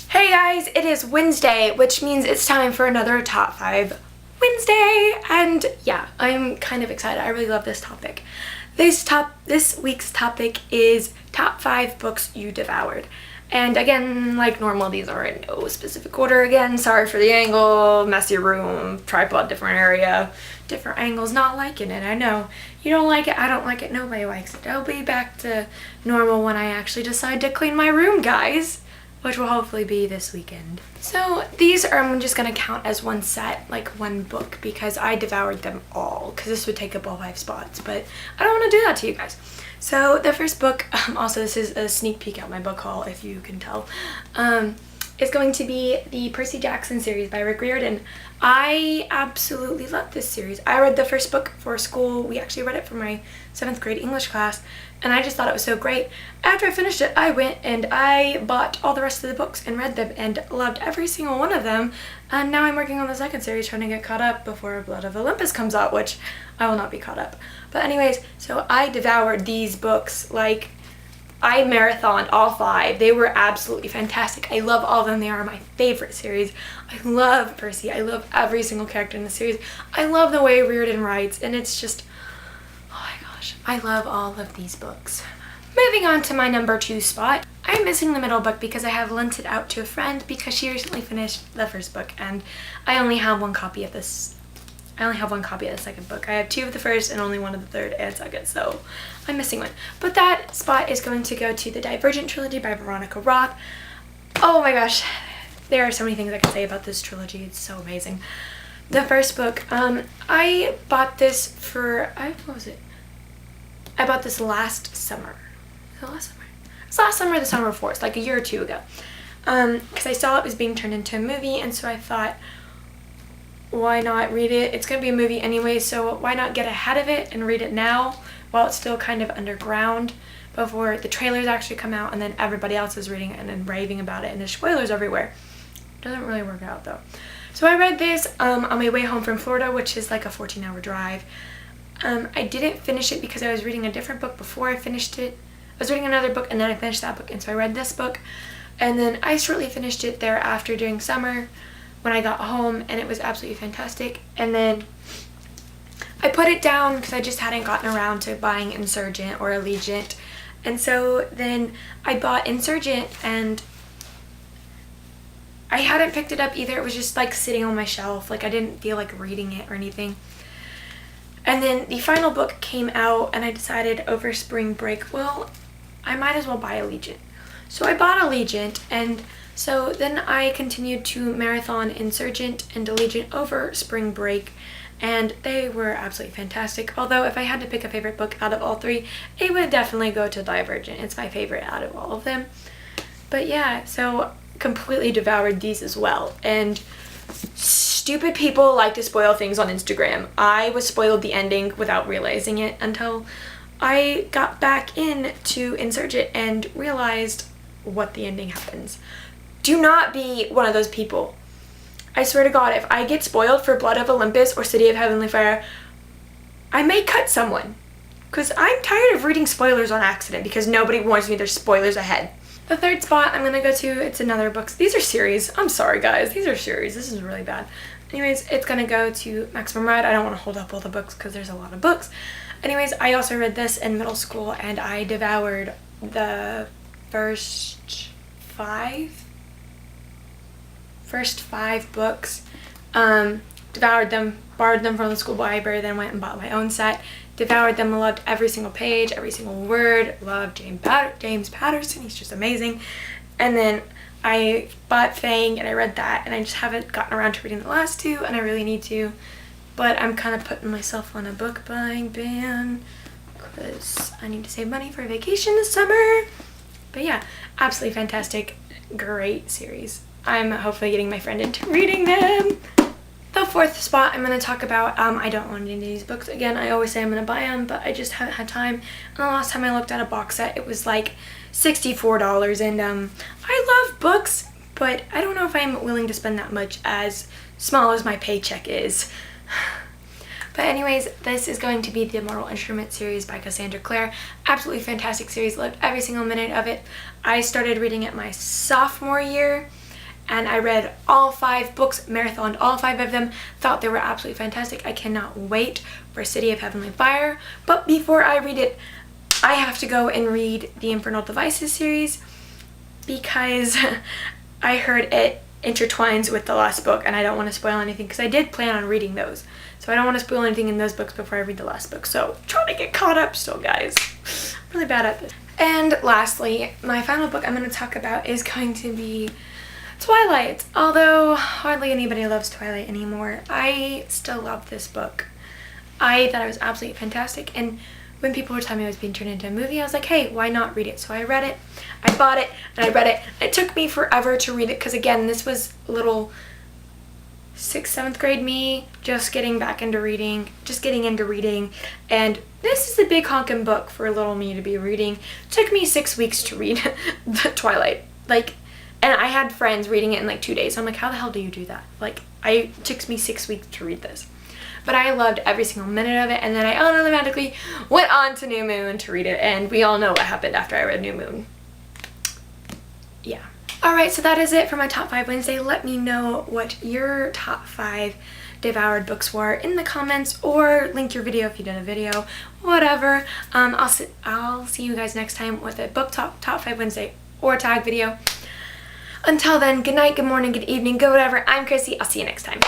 Hey guys, it is Wednesday, which means it's time for another Top 5 Wednesday, and yeah, I'm kind of excited. I really love this topic. This week's topic is Top 5 Books You Devoured. And again, like normal, these are in no specific order again. Sorry for the angle, messy room, tripod, different area, different angles, not liking it. I know. You don't like it, I don't like it, nobody likes it. I'll be back to normal when I actually decide to clean my room, guys, which will hopefully be this weekend. So these are, I'm just gonna count as one set, like one book, because I devoured them all, because this would take up all 5 spots, but I don't want to do that to you guys. So the first book, also this is a sneak peek at my book haul, if you can tell, is going to be the Percy Jackson series by Rick Riordan. I absolutely love this series. I read the first book for school. We actually read it for my 7th grade English class, and I just thought it was so great. After I finished it, I went and I bought all the rest of the books and read them and loved every single one of them. And now I'm working on the second series, trying to get caught up before Blood of Olympus comes out, which I will not be caught up. But anyways, so I devoured these books. Like, I marathoned all 5. They were absolutely fantastic. I love all of them. They are my favorite series. I love Percy. I love every single character in the series. I love the way Riordan writes, and it's just, oh my gosh, I love all of these books. Moving on to my number 2 spot. I'm missing the middle book because I have lent it out to a friend because she recently finished the first book, and I only have one copy of this. I only have one copy of the second book. I have 2 of the first and only 1 of the third and second, so I'm missing one. But that spot is going to go to the Divergent trilogy by Veronica Roth. Oh my gosh, there are so many things I can say about this trilogy. It's so amazing. The first book, I bought this for, what was it? I bought this last summer. Was it last summer? It was last summer or the summer before. It's like a year or 2 ago. Because I saw it was being turned into a movie, and so I thought, why not read it? It's going to be a movie anyway, so why not get ahead of it and read it now while it's still kind of underground before the trailers actually come out and then everybody else is reading it and then raving about it and there's spoilers everywhere. Doesn't really work out though. So I read this on my way home from Florida, which is like a 14-hour drive. I didn't finish it because I was reading a different book before I finished it. I was reading another book and then I finished that book, and so I read this book, and then I shortly finished it thereafter during summer when I got home, and it was absolutely fantastic. And then I put it down because I just hadn't gotten around to buying Insurgent or Allegiant, and so then I bought Insurgent, and I hadn't picked it up either. It was just like sitting on my shelf, like I didn't feel like reading it or anything. And then the final book came out, and I decided over spring break, well, I might as well buy Allegiant. So I bought Allegiant, and so then I continued to marathon Insurgent and Allegiant over spring break, and they were absolutely fantastic. Although if I had to pick a favorite book out of all 3, it would definitely go to Divergent. It's my favorite out of all of them. But yeah, so completely devoured these as well. And stupid people like to spoil things on Instagram. I was spoiled the ending without realizing it until I got back into Insurgent and realized what the ending happens. Do not be one of those people. I swear to God, if I get spoiled for Blood of Olympus or City of Heavenly Fire, I may cut someone. Because I'm tired of reading spoilers on accident because nobody warns me there's spoilers ahead. The third spot I'm going to go to, it's another book. These are series. I'm sorry guys, these are series. This is really bad. Anyways, it's going to go to Maximum Ride. I don't want to hold up all the books because there's a lot of books. Anyways, I also read this in middle school, and I devoured the first 5 books. Devoured them, borrowed them from the school library, then went and bought my own set. Devoured them, loved every single page, every single word. Loved James Patterson, he's just amazing. And then I bought Fang, and I read that, and I just haven't gotten around to reading the last 2, and I really need to. But I'm kind of putting myself on a book buying ban because I need to save money for a vacation this summer. But yeah, absolutely fantastic, great series. I'm hopefully getting my friend into reading them. The fourth spot I'm going to talk about, I don't own any of these books. Again, I always say I'm going to buy them, but I just haven't had time. And the last time I looked at a box set, it was like $64, and I love books, but I don't know if I'm willing to spend that much as small as my paycheck is. But anyways, this is going to be the Mortal Instrument series by Cassandra Clare. Absolutely fantastic series. Loved every single minute of it. I started reading it my sophomore year, and I read all 5 books, marathoned all 5 of them, thought they were absolutely fantastic. I cannot wait for City of Heavenly Fire, but before I read it, I have to go and read the Infernal Devices series because I heard it intertwines with the last book and I don't want to spoil anything because I did plan on reading those. So I don't want to spoil anything in those books before I read the last book. So trying to get caught up still, guys. I'm really bad at this. And lastly, my final book I'm going to talk about is going to be Twilight. Although hardly anybody loves Twilight anymore, I still love this book. I thought it was absolutely fantastic, and when people were telling me it was being turned into a movie, I was like, hey, why not read it? So I read it, I bought it, and I read it. It took me forever to read it because, again, this was little 6th, 7th grade me just getting into reading, and this is a big honking book for little me to be reading. It took me 6 weeks to read the Twilight, and I had friends reading it in like 2 days. So I'm like, how the hell do you do that? It took me 6 weeks to read this. But I loved every single minute of it, and then I automatically went on to New Moon to read it, and we all know what happened after I read New Moon. Yeah. Alright, so that is it for my Top 5 Wednesday. Let me know what your Top 5 devoured books were in the comments, or link your video if you did a video, whatever. I'll see you guys next time with a book Top 5 Wednesday or tag video. Until then, good night, good morning, good evening, good whatever. I'm Chrissy. I'll see you next time.